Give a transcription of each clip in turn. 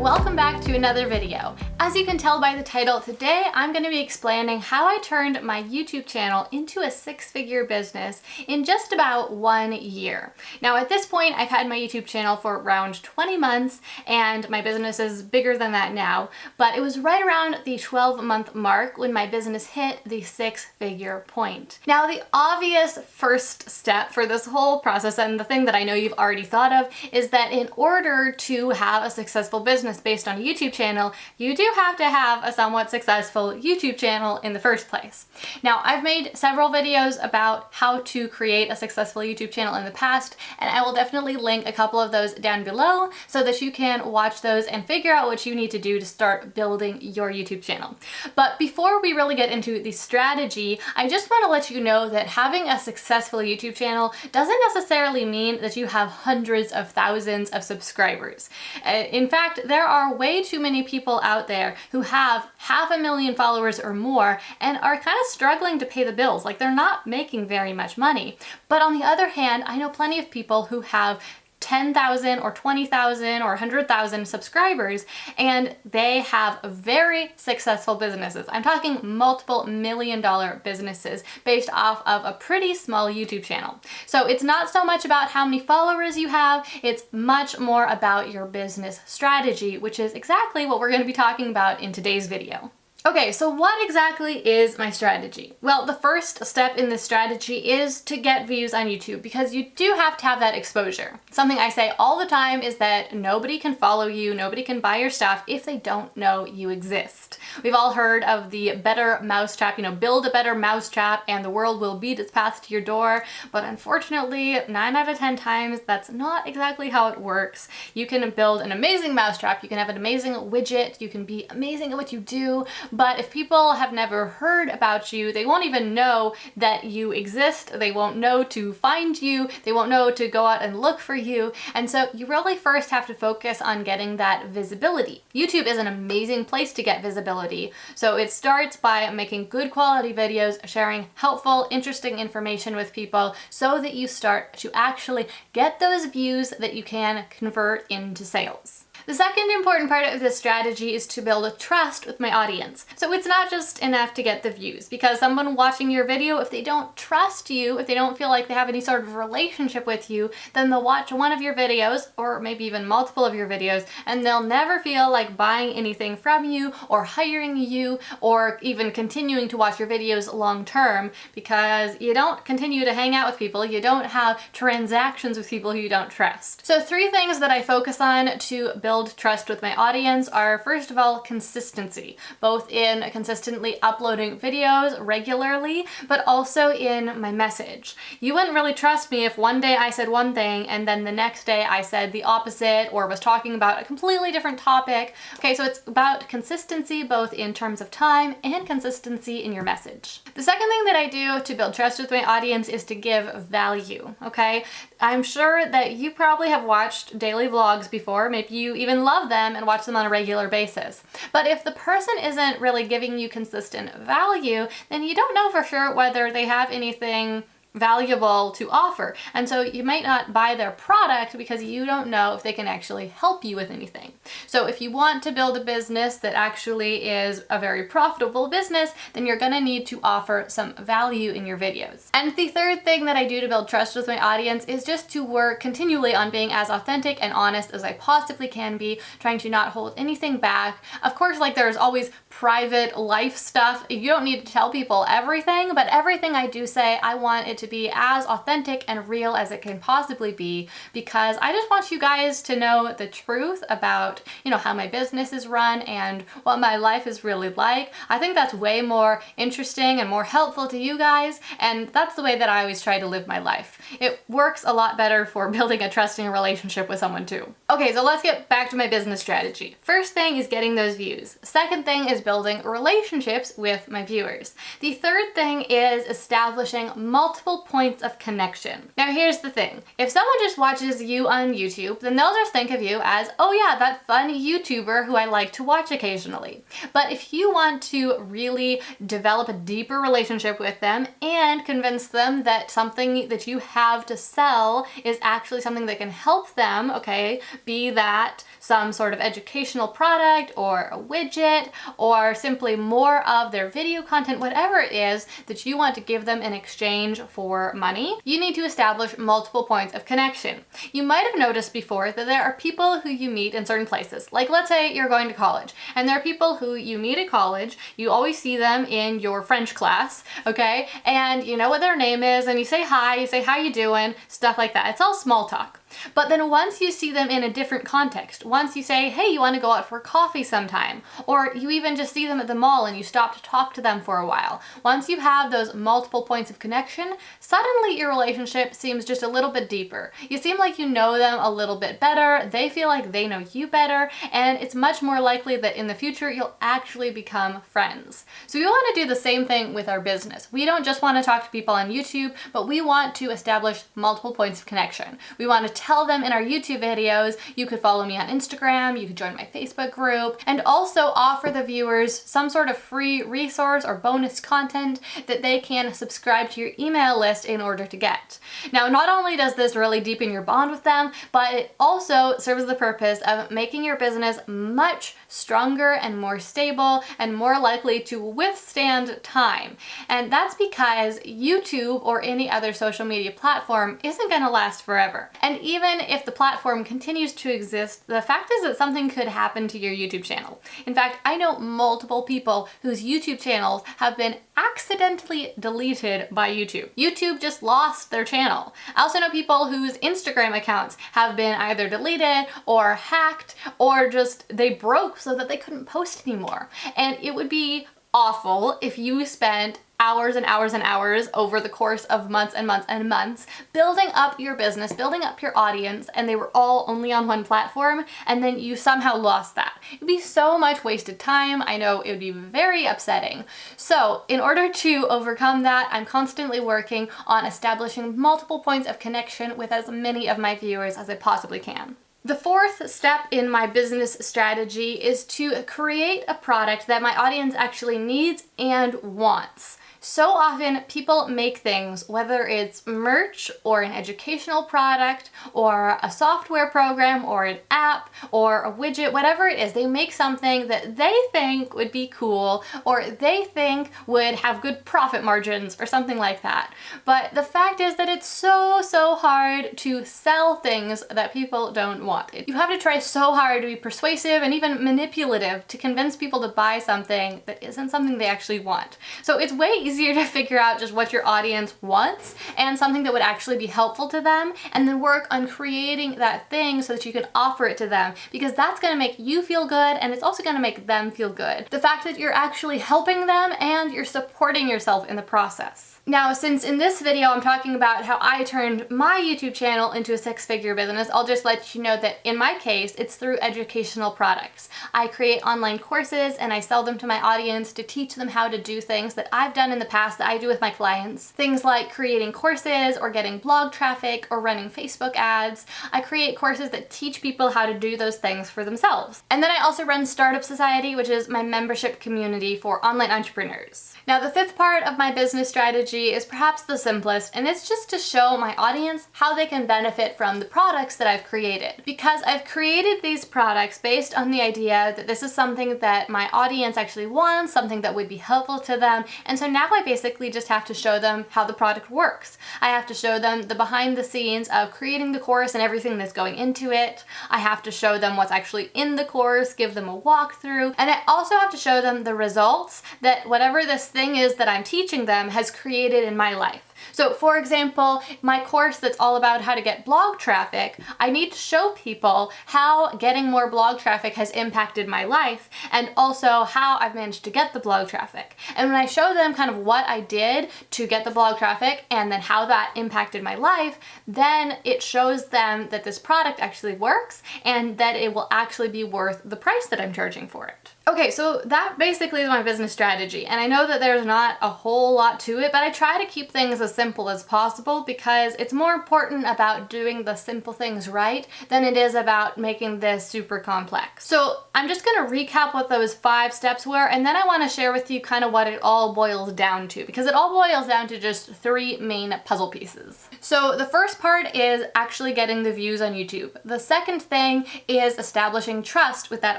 welcome back to another video. As you can tell by the title, today I'm going to be explaining how I turned my YouTube channel into a six-figure business in just about 1 year. Now at this point, I've had my YouTube channel for around 20 months and my business is bigger than that now, but it was right around the 12-month mark when my business hit the six-figure point. Now the obvious first step for this whole process, and the thing that I know you've already thought of, is that in order to have a successful business based on a YouTube channel, you do have to have a somewhat successful YouTube channel in the first place. Now, I've made several videos about how to create a successful YouTube channel in the past, and I will definitely link a couple of those down below so that you can watch those and figure out what you need to do to start building your YouTube channel. But before we really get into the strategy, I just want to let you know that having a successful YouTube channel doesn't necessarily mean that you have hundreds of thousands of subscribers. In fact, there are way too many people out there who have 500,000 followers or more and are kind of struggling to pay the bills. Like, they're not making very much money. But on the other hand, I know plenty of people who have 10,000 or 20,000 or 100,000 subscribers, and they have very successful businesses. I'm talking multiple million-dollar businesses based off of a pretty small YouTube channel. So it's not so much about how many followers you have, it's much more about your business strategy, which is exactly what we're going to be talking about in today's video. Okay, so what exactly is my strategy? Well, the first step in this strategy is to get views on YouTube, because you do have to have that exposure. Something I say all the time is that nobody can follow you, nobody can buy your stuff if they don't know you exist. We've all heard of the better mousetrap, build a better mousetrap and the world will beat its path to your door, but unfortunately, 9 out of 10 times, that's not exactly how it works. You can build an amazing mousetrap, you can have an amazing widget, you can be amazing at what you do, but if people have never heard about you, they won't even know that you exist, they won't know to find you, they won't know to go out and look for you, and so you really first have to focus on getting that visibility. YouTube is an amazing place to get visibility, so it starts by making good quality videos, sharing helpful, interesting information with people so that you start to actually get those views that you can convert into sales. The second important part of this strategy is to build a trust with my audience. So it's not just enough to get the views, because someone watching your video, if they don't trust you, if they don't feel like they have any sort of relationship with you, then they'll watch one of your videos, or maybe even multiple of your videos, and they'll never feel like buying anything from you, or hiring you, or even continuing to watch your videos long term, because you don't continue to hang out with people, you don't have transactions with people who you don't trust. So 3 things that I focus on to build trust with my audience are, first of all, consistency, both in consistently uploading videos regularly, but also in my message. You wouldn't really trust me if one day I said one thing and then the next day I said the opposite or was talking about a completely different topic. Okay, so it's about consistency both in terms of time and consistency in your message. The second thing that I do to build trust with my audience is to give value, okay? I'm sure that you probably have watched daily vlogs before, maybe you even love them and watch them on a regular basis. But if the person isn't really giving you consistent value, then you don't know for sure whether they have anything valuable to offer. And so you might not buy their product because you don't know if they can actually help you with anything. So if you want to build a business that actually is a very profitable business, then you're going to need to offer some value in your videos. And the third thing that I do to build trust with my audience is just to work continually on being as authentic and honest as I possibly can be, trying to not hold anything back. Of course, like, there's always private life stuff. You don't need to tell people everything, but everything I do say, I want it to be as authentic and real as it can possibly be, because I just want you guys to know the truth about, how my business is run and what my life is really like. I think that's way more interesting and more helpful to you guys, and that's the way that I always try to live my life. It works a lot better for building a trusting relationship with someone too. Okay, so let's get back to my business strategy. First thing is getting those views. Second thing is building relationships with my viewers. The third thing is establishing multiple multiple points of connection. Now here's the thing, if someone just watches you on YouTube, then they'll just think of you as, oh yeah, that fun YouTuber who I like to watch occasionally. But if you want to really develop a deeper relationship with them and convince them that something that you have to sell is actually something that can help them, okay, be that some sort of educational product or a widget or simply more of their video content, whatever it is that you want to give them in exchange for money, you need to establish multiple points of connection. You might have noticed before that there are people who you meet in certain places. Like let's say you're going to college and there are people who you meet at college, you always see them in your French class, okay? And you know what their name is and you say hi, you say how you doing, stuff like that. It's all small talk. But then once you see them in a different context, once you say, hey, you want to go out for coffee sometime, or you even just see them at the mall and you stop to talk to them for a while, once you have those multiple points of connection, suddenly your relationship seems just a little bit deeper. You seem like you know them a little bit better, they feel like they know you better, and it's much more likely that in the future you'll actually become friends. So we want to do the same thing with our business. We don't just want to talk to people on YouTube, but we want to establish multiple points of connection. We want to tell them in our YouTube videos, you could follow me on Instagram, you could join my Facebook group, and also offer the viewers some sort of free resource or bonus content that they can subscribe to your email list in order to get. Now, not only does this really deepen your bond with them, but it also serves the purpose of making your business much stronger and more stable and more likely to withstand time. And that's because YouTube or any other social media platform isn't going to last forever. And even if the platform continues to exist, the fact is that something could happen to your YouTube channel. In fact, I know multiple people whose YouTube channels have been accidentally deleted by YouTube. YouTube just lost their channel. I also know people whose Instagram accounts have been either deleted or hacked or just they broke so that they couldn't post anymore. And it would be awful if you spent hours and hours and hours over the course of months and months and months building up your business, building up your audience, and they were all only on one platform, and then you somehow lost that. It'd be so much wasted time. I know it would be very upsetting. So in order to overcome that, I'm constantly working on establishing multiple points of connection with as many of my viewers as I possibly can. The fourth step in my business strategy is to create a product that my audience actually needs and wants. So often people make things, whether it's merch or an educational product or a software program or an app or a widget, whatever it is, they make something that they think would be cool or they think would have good profit margins or something like that. But the fact is that it's so hard to sell things that people don't want. You have to try so hard to be persuasive and even manipulative to convince people to buy something that isn't something they actually want. So it's way easier to figure out just what your audience wants and something that would actually be helpful to them, and then work on creating that thing so that you can offer it to them, because that's going to make you feel good and it's also going to make them feel good. The fact that you're actually helping them and you're supporting yourself in the process. Now, since in this video I'm talking about how I turned my YouTube channel into a six-figure business, I'll just let you know that in my case, it's through educational products. I create online courses and I sell them to my audience to teach them how to do things that I've done in the past that I do with my clients. Things like creating courses or getting blog traffic or running Facebook ads. I create courses that teach people how to do those things for themselves. And then I also run Startup Society, which is my membership community for online entrepreneurs. Now, the fifth part of my business strategy is perhaps the simplest, and it's just to show my audience how they can benefit from the products that I've created. Because I've created these products based on the idea that this is something that my audience actually wants, something that would be helpful to them, and so now I basically just have to show them how the product works. I have to show them the behind the scenes of creating the course and everything that's going into it. I have to show them what's actually in the course, give them a walkthrough, and I also have to show them the results that whatever this thing is that I'm teaching them has created in my life. So for example, my course that's all about how to get blog traffic, I need to show people how getting more blog traffic has impacted my life and also how I've managed to get the blog traffic. And when I show them kind of what I did to get the blog traffic and then how that impacted my life, then it shows them that this product actually works and that it will actually be worth the price that I'm charging for it. Okay, so that basically is my business strategy, and I know that there's not a whole lot to it, but I try to keep things as simple as possible because it's more important about doing the simple things right than it is about making this super complex. So I'm just gonna recap what those 5 steps were, and then I wanna share with you kind of what it all boils down to, because it all boils down to just 3 main puzzle pieces. So the first part is actually getting the views on YouTube. The second thing is establishing trust with that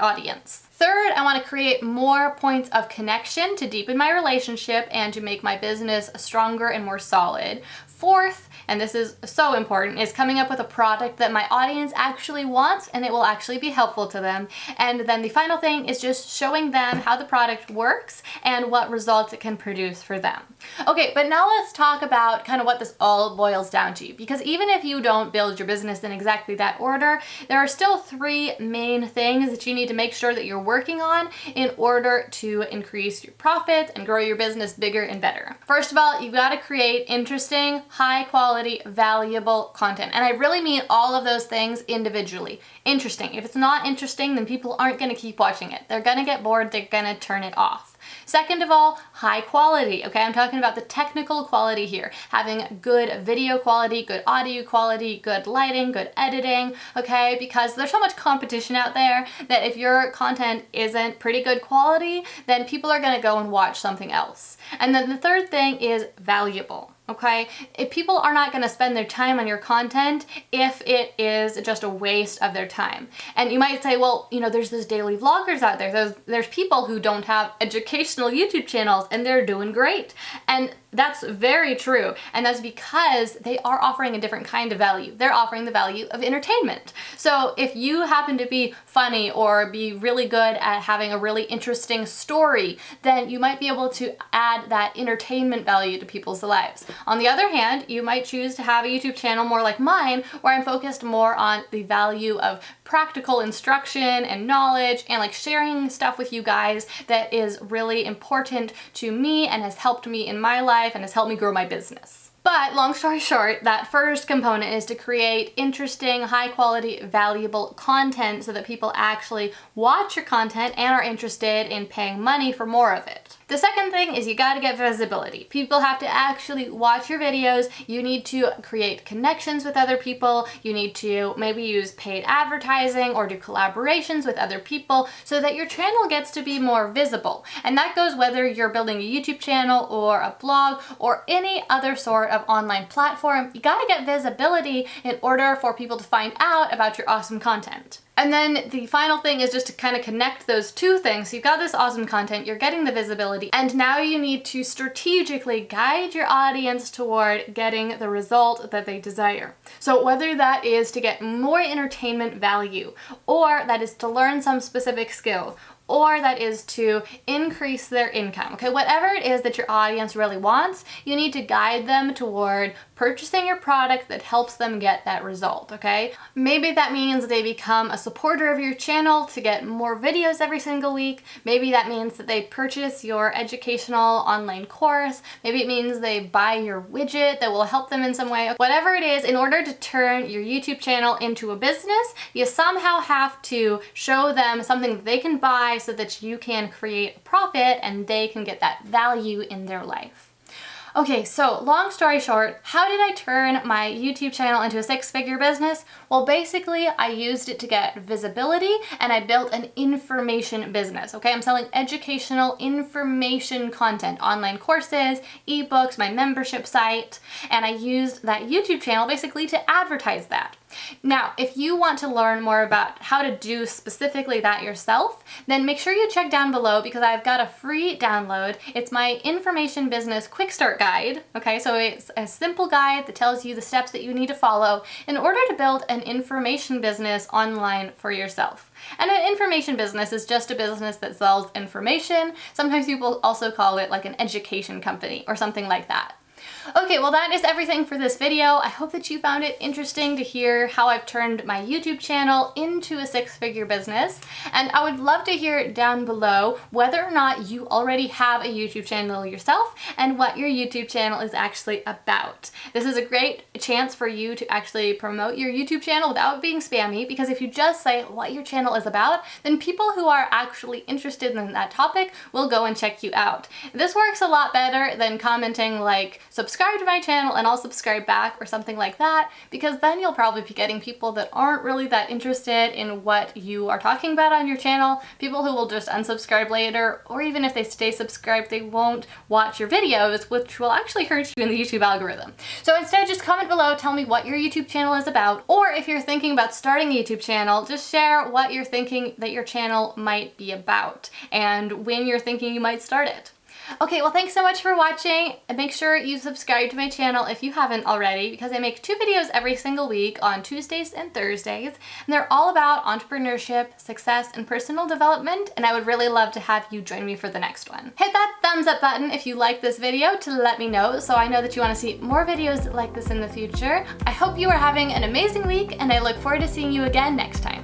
audience. Third, I want to create more points of connection to deepen my relationship and to make my business stronger and more solid. Fourth, and this is so important, is coming up with a product that my audience actually wants and it will actually be helpful to them. And then the final thing is just showing them how the product works and what results it can produce for them. Okay, but now let's talk about kind of what this all boils down to, because even if you don't build your business in exactly that order, there are still 3 main things that you need to make sure that you're working on in order to increase your profits and grow your business bigger and better. First of all, you've got to create interesting, high quality, valuable content. And I really mean all of those things individually. Interesting. If it's not interesting, then people aren't going to keep watching it. They're going to get bored. They're going to turn it off. Second of all, high quality. Okay, I'm talking about the technical quality here. Having good video quality, good audio quality, good lighting, good editing, okay? Because there's so much competition out there that if your content isn't pretty good quality, then people are gonna go and watch something else. And then the third thing is valuable. Okay, if people are not going to spend their time on your content if it is just a waste of their time. And you might say, well, you know, there's those daily vloggers out there. There's people who don't have educational YouTube channels and they're doing great. And that's very true. And that's because they are offering a different kind of value. They're offering the value of entertainment. So if you happen to be funny or be really good at having a really interesting story, then you might be able to add that entertainment value to people's lives. On the other hand, you might choose to have a YouTube channel more like mine, where I'm focused more on the value of practical instruction and knowledge and like sharing stuff with you guys that is really important to me and has helped me in my life and has helped me grow my business. But long story short, that first component is to create interesting, high quality, valuable content so that people actually watch your content and are interested in paying money for more of it. The second thing is you gotta get visibility. People have to actually watch your videos. You need to create connections with other people. You need to maybe use paid advertising or do collaborations with other people so that your channel gets to be more visible. And that goes whether you're building a YouTube channel or a blog or any other sort of online platform. You gotta get visibility in order for people to find out about your awesome content. And then the final thing is just to kind of connect those 2 things. So you've got this awesome content, you're getting the visibility, and now you need to strategically guide your audience toward getting the result that they desire. So whether that is to get more entertainment value, or that is to learn some specific skill, or that is to increase their income. Okay, whatever it is that your audience really wants, you need to guide them toward purchasing your product that helps them get that result, okay? Maybe that means they become a supporter of your channel to get more videos every single week. Maybe that means that they purchase your educational online course. Maybe it means they buy your widget that will help them in some way. Whatever it is, in order to turn your YouTube channel into a business, you somehow have to show them something that they can buy so that you can create a profit and they can get that value in their life. Okay, so long story short, how did I turn my YouTube channel into a 6-figure business? Well, basically, I used it to get visibility and I built an information business, okay? I'm selling educational information content, online courses, ebooks, my membership site, and I used that YouTube channel basically to advertise that. Now, if you want to learn more about how to do specifically that yourself, then make sure you check down below because I've got a free download. It's my information business quick start guide. Okay, so it's a simple guide that tells you the steps that you need to follow in order to build an information business online for yourself. And an information business is just a business that sells information. Sometimes people also call it like an education company or something like that. Okay, well that is everything for this video. I hope that you found it interesting to hear how I've turned my YouTube channel into a six-figure business. And I would love to hear down below whether or not you already have a YouTube channel yourself and what your YouTube channel is actually about. This is a great chance for you to actually promote your YouTube channel without being spammy, because if you just say what your channel is about, then people who are actually interested in that topic will go and check you out. This works a lot better than commenting like, subscribe to my channel and I'll subscribe back or something like that, because then you'll probably be getting people that aren't really that interested in what you are talking about on your channel, people who will just unsubscribe later, or even if they stay subscribed, they won't watch your videos, which will actually hurt you in the YouTube algorithm. So instead, just comment below, tell me what your YouTube channel is about, or if you're thinking about starting a YouTube channel, just share what you're thinking that your channel might be about and when you're thinking you might start it. Okay, well thanks so much for watching, and make sure you subscribe to my channel if you haven't already, because I make 2 videos every single week on Tuesdays and Thursdays, and they're all about entrepreneurship, success, and personal development, and I would really love to have you join me for the next one. Hit that thumbs up button if you like this video to let me know, so I know that you want to see more videos like this in the future. I hope you are having an amazing week, and I look forward to seeing you again next time.